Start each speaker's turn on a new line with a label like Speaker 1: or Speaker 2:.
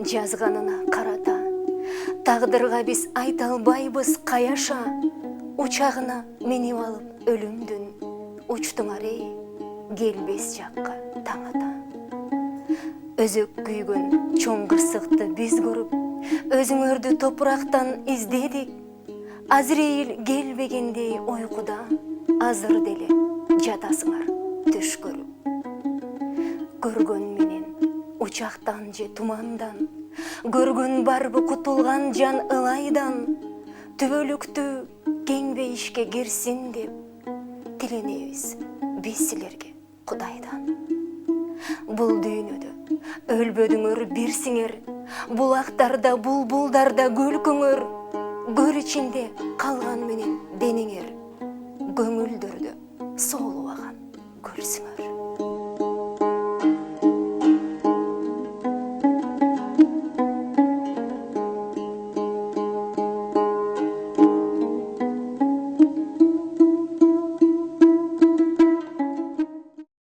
Speaker 1: жазганына карата. Тагдырга биз айта албайбыз каяша. Учагына минип алып өлүмдүн, учтуңар эй, келбес жакка таң ата. Өзөк күйгөн чоң кырсыкты биз көрүп, өзүңөрдү топурактан издедик. Азрейил келбегендей ойкуда, азыр деле жатасыңар түш көрүп. Көргөн менен учактан же тумандан, көргөн барбы кутулган жан ылайдан, түбөлүктүү кең бейишке кирсин деп, тиленебиз биз силерге Кудайдан. Бул дүйнөдө өлбөдүңөр бир сиңер, булактарда, булбулдарда күлкүңөр, көр ичинде калган менен денеңер, көңүлдөрдө соолубаган көрсүңөр.